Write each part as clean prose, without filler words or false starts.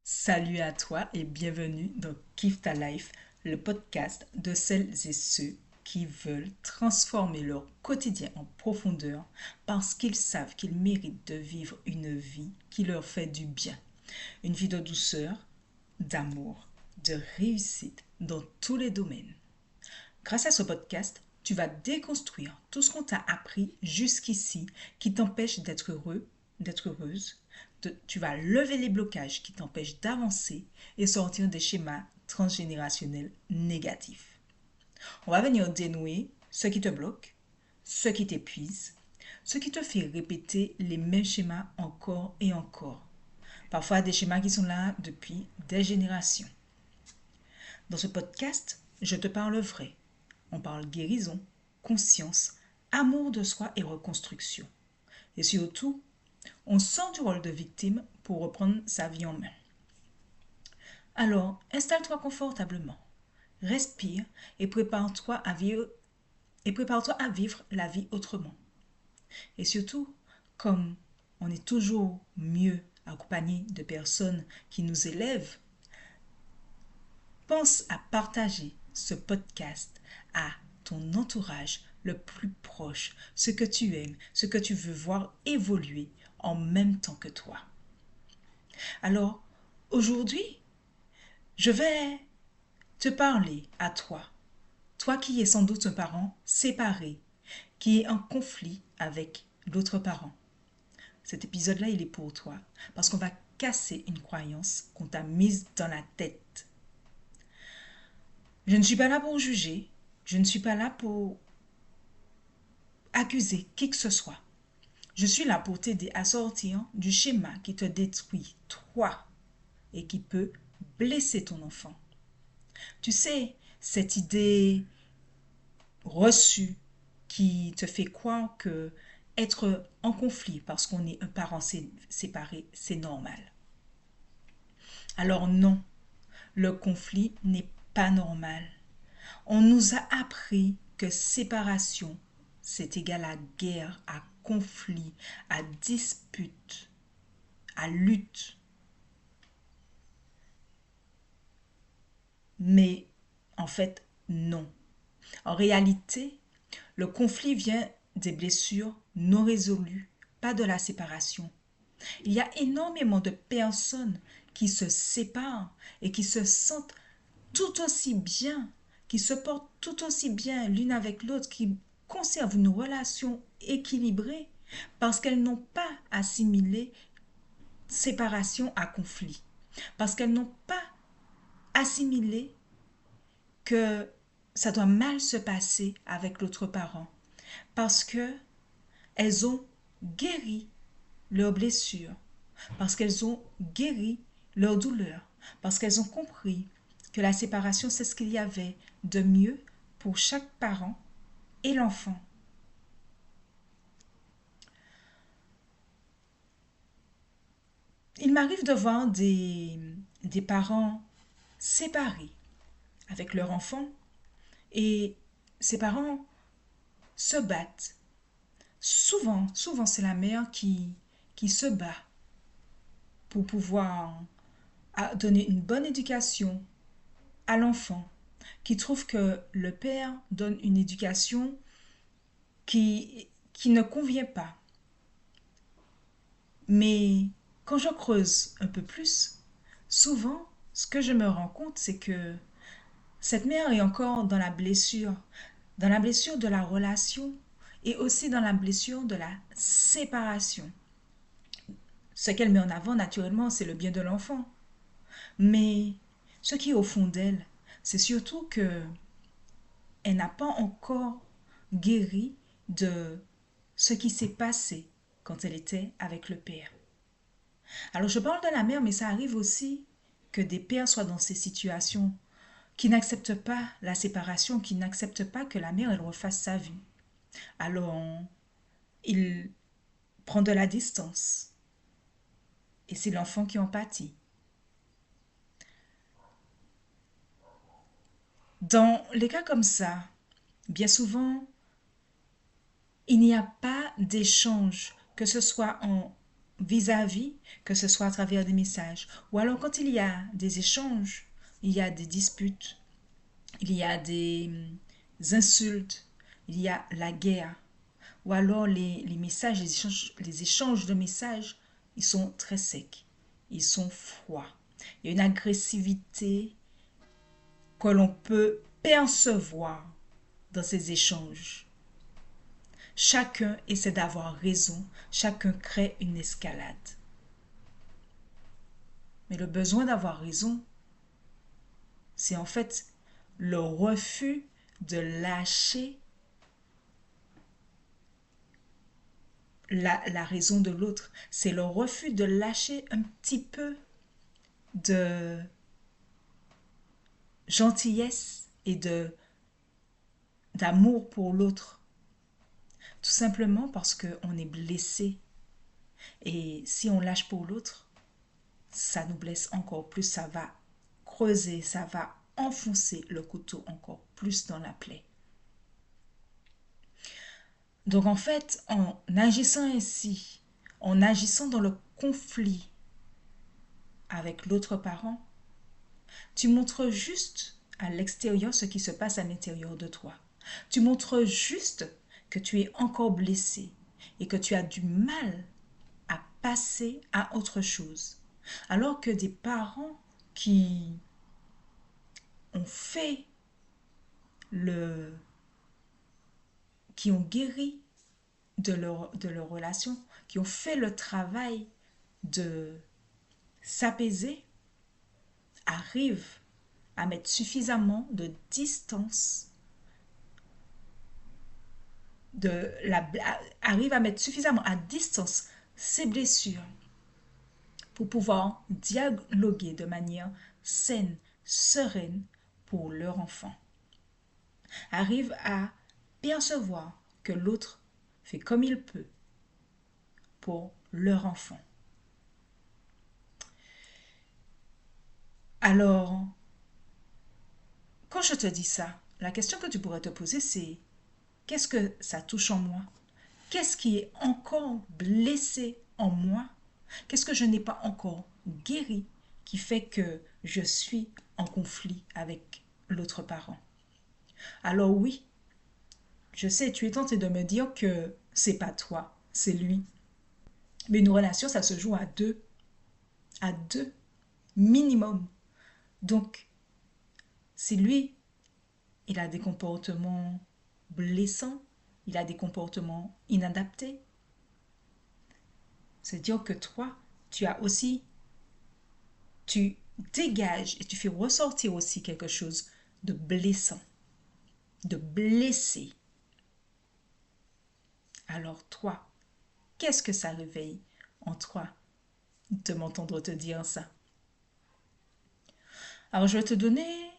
Salut à toi et bienvenue dans Kiffe ta Life, le podcast de celles et ceux qui veulent transformer leur quotidien en profondeur parce qu'ils savent qu'ils méritent de vivre une vie qui leur fait du bien. Une vie de douceur, d'amour, de réussite dans tous les domaines. Grâce à ce podcast, tu vas déconstruire tout ce qu'on t'a appris jusqu'ici qui t'empêche d'être heureux, d'être heureuse. Tu vas lever les blocages qui t'empêchent d'avancer et sortir des schémas transgénérationnels négatifs. On va venir dénouer ce qui te bloque, ce qui t'épuise, ce qui te fait répéter les mêmes schémas encore et encore. Parfois des schémas qui sont là depuis des générations. Dans ce podcast, je te parle vrai. On parle guérison, conscience, amour de soi et reconstruction. Et surtout, on sort du rôle de victime pour reprendre sa vie en main. Alors, installe-toi confortablement, respire et prépare-toi à vivre la vie autrement. Et surtout, comme on est toujours mieux accompagné de personnes qui nous élèvent, pense à partager ce podcast à ton entourage le plus proche, ce que tu aimes, ce que tu veux voir évoluer en même temps que toi. Alors, aujourd'hui, je vais te parler à toi, toi qui es sans doute un parent séparé, qui est en conflit avec l'autre parent. Cet épisode-là, il est pour toi, parce qu'on va casser une croyance qu'on t'a mise dans la tête. Je ne suis pas là pour juger, je ne suis pas là pour accuser qui que ce soit. Je suis là pour t'aider à sortir du schéma qui te détruit, toi, et qui peut blesser ton enfant. Tu sais, cette idée reçue qui te fait croire que être en conflit parce qu'on est un parent séparé, c'est normal. Alors non, le conflit n'est pas normal. On nous a appris que séparation, c'est égal à guerre, à conflit, à dispute, à lutte. Mais en fait, non. En réalité, le conflit vient des blessures non résolues, pas de la séparation. Il y a énormément de personnes qui se séparent et qui se sentent tout aussi bien, qui se portent tout aussi bien l'une avec l'autre, qui conservent une relation équilibrée parce qu'elles n'ont pas assimilé séparation à conflit, parce qu'elles n'ont pas assimilé que ça doit mal se passer avec l'autre parent, parce que elles ont guéri leurs blessures, parce qu'elles ont guéri leurs douleurs, parce qu'elles ont compris que la séparation, c'est ce qu'il y avait de mieux pour chaque parent et l'enfant. Il m'arrive de voir des parents séparés avec leur enfant et ces parents se battent. Souvent c'est la mère qui se bat pour pouvoir donner une bonne éducation à l'enfant, qui trouve que le père donne une éducation qui ne convient pas. Mais quand je creuse un peu plus, souvent, ce que je me rends compte, c'est que cette mère est encore dans la blessure de la relation et aussi dans la blessure de la séparation. Ce qu'elle met en avant, naturellement, c'est le bien de l'enfant. Mais ce qui est au fond d'elle, c'est surtout que elle n'a pas encore guéri de ce qui s'est passé quand elle était avec le père. Alors je parle de la mère, mais ça arrive aussi que des pères soient dans ces situations, qui n'acceptent pas la séparation, qui n'acceptent pas que la mère elle refasse sa vie. Alors il prend de la distance et c'est l'enfant qui en pâtit. Dans les cas comme ça, bien souvent, il n'y a pas d'échange, que ce soit en vis-à-vis, que ce soit à travers des messages, ou alors quand il y a des échanges, il y a des disputes, il y a des insultes, il y a la guerre, ou alors les messages, les échanges de messages, ils sont très secs, ils sont froids. Il y a une agressivité que l'on peut percevoir dans ces échanges. Chacun essaie d'avoir raison, chacun crée une escalade. Mais le besoin d'avoir raison, c'est en fait le refus de lâcher la raison de l'autre. C'est le refus de lâcher un petit peu de gentillesse et d'amour pour l'autre. Tout simplement parce qu'on est blessé. Et si on lâche pour l'autre, ça nous blesse encore plus, ça va creuser, ça va enfoncer le couteau encore plus dans la plaie. Donc en fait, en agissant ainsi, en agissant dans le conflit avec l'autre parent, tu montres juste à l'extérieur ce qui se passe à l'intérieur de toi. Tu montres juste que tu es encore blessé et que tu as du mal à passer à autre chose. Alors que des parents qui ont fait qui ont guéri de leur relation, qui ont fait le travail de s'apaiser, arrivent à mettre suffisamment de distance, arrivent à mettre suffisamment à distance ces blessures pour pouvoir dialoguer de manière saine, sereine pour leur enfant. Arrivent à percevoir que l'autre fait comme il peut pour leur enfant. Alors, quand je te dis ça, la question que tu pourrais te poser, c'est qu'est-ce que ça touche en moi? Qu'est-ce qui est encore blessé en moi? Qu'est-ce que je n'ai pas encore guéri qui fait que je suis en conflit avec l'autre parent? Alors oui, je sais, tu es tenté de me dire que c'est pas toi, c'est lui. Mais une relation, ça se joue à deux minimum. Donc, si lui, il a des comportements blessants, il a des comportements inadaptés, c'est dire que toi, tu as aussi, tu dégages et tu fais ressortir aussi quelque chose de blessant, de blessé. Alors toi, qu'est-ce que ça réveille en toi de m'entendre te dire ça? Alors je vais te donner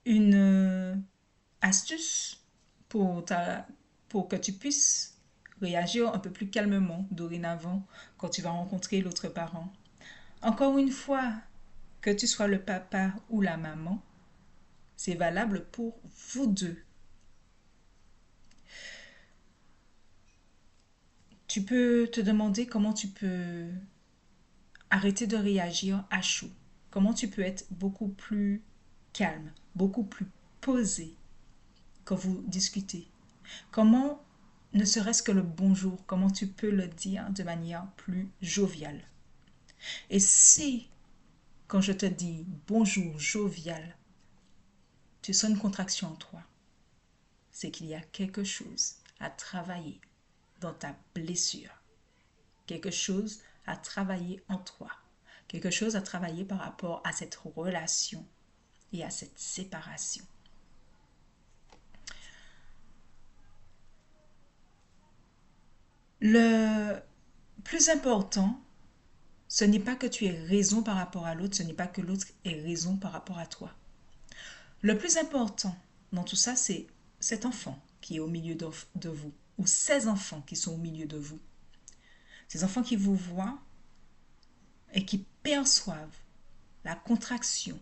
une astuce pour que tu puisses réagir un peu plus calmement dorénavant quand tu vas rencontrer l'autre parent. Encore une fois, que tu sois le papa ou la maman, c'est valable pour vous deux. Tu peux te demander comment tu peux arrêter de réagir à chaud. Comment tu peux être beaucoup plus calme, beaucoup plus posé quand vous discutez. Comment, ne serait-ce que le bonjour, comment tu peux le dire de manière plus joviale. Et si, quand je te dis bonjour jovial, tu sens une contraction en toi, c'est qu'il y a quelque chose à travailler dans ta blessure. Quelque chose à travailler en toi. Quelque chose à travailler par rapport à cette relation et à cette séparation. Le plus important, ce n'est pas que tu aies raison par rapport à l'autre, ce n'est pas que l'autre ait raison par rapport à toi. Le plus important dans tout ça, c'est cet enfant qui est au milieu de vous, ou ces enfants qui sont au milieu de vous. Ces enfants qui vous voient et qui perçoivent la contraction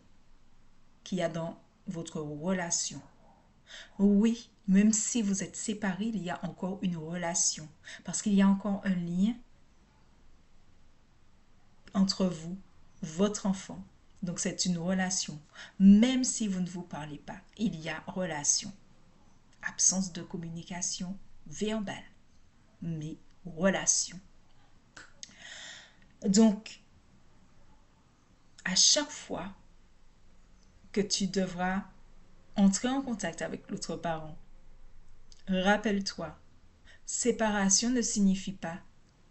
qu'il y a dans votre relation. Oui, même si vous êtes séparés, il y a encore une relation, parce qu'il y a encore un lien entre vous, votre enfant. Donc c'est une relation. Même si vous ne vous parlez pas, il y a relation. Absence de communication verbale, mais relation. Donc, à chaque fois que tu devras entrer en contact avec l'autre parent, rappelle-toi, séparation ne signifie pas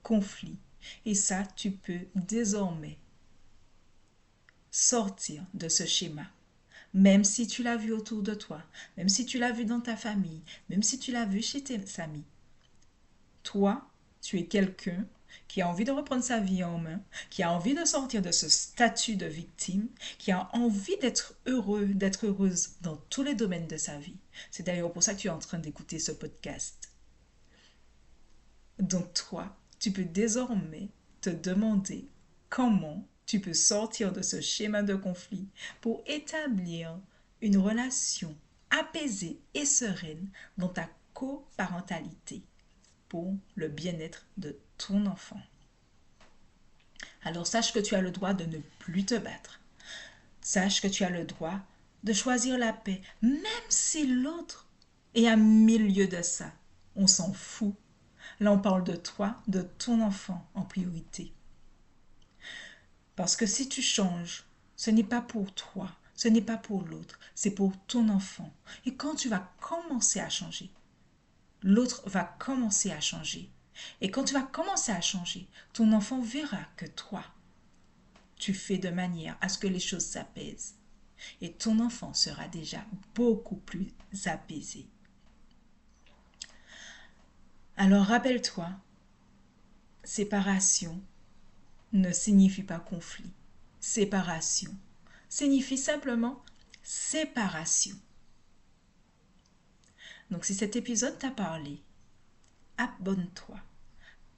conflit. Et ça, tu peux désormais sortir de ce schéma. Même si tu l'as vu autour de toi, même si tu l'as vu dans ta famille, même si tu l'as vu chez tes amis. Toi, tu es quelqu'un qui a envie de reprendre sa vie en main, qui a envie de sortir de ce statut de victime, qui a envie d'être heureux, d'être heureuse dans tous les domaines de sa vie. C'est d'ailleurs pour ça que tu es en train d'écouter ce podcast. Donc toi, tu peux désormais te demander comment tu peux sortir de ce schéma de conflit pour établir une relation apaisée et sereine dans ta coparentalité pour le bien-être de ton enfant. Alors sache que tu as le droit de ne plus te battre. Sache que tu as le droit de choisir la paix, même si l'autre est à milieu de ça. On s'en fout. Là, on parle de toi, de ton enfant en priorité. Parce que si tu changes, ce n'est pas pour toi, ce n'est pas pour l'autre, c'est pour ton enfant. Et quand tu vas commencer à changer, l'autre va commencer à changer. Et quand tu vas commencer à changer, ton enfant verra que toi, tu fais de manière à ce que les choses s'apaisent. Et ton enfant sera déjà beaucoup plus apaisé. Alors rappelle-toi, séparation ne signifie pas conflit. Séparation signifie simplement séparation. Donc si cet épisode t'a parlé, abonne-toi,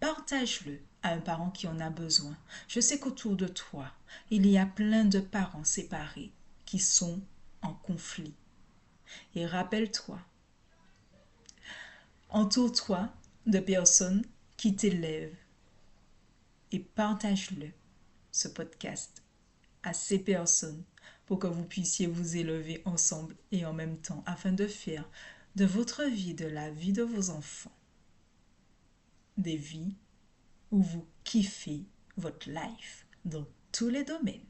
partage-le à un parent qui en a besoin. Je sais qu'autour de toi, il y a plein de parents séparés qui sont en conflit. Et rappelle-toi, entoure-toi de personnes qui t'élèvent et partage-le, ce podcast, à ces personnes pour que vous puissiez vous élever ensemble et en même temps afin de faire de votre vie, de la vie de vos enfants, des vies où vous kiffez votre life dans tous les domaines.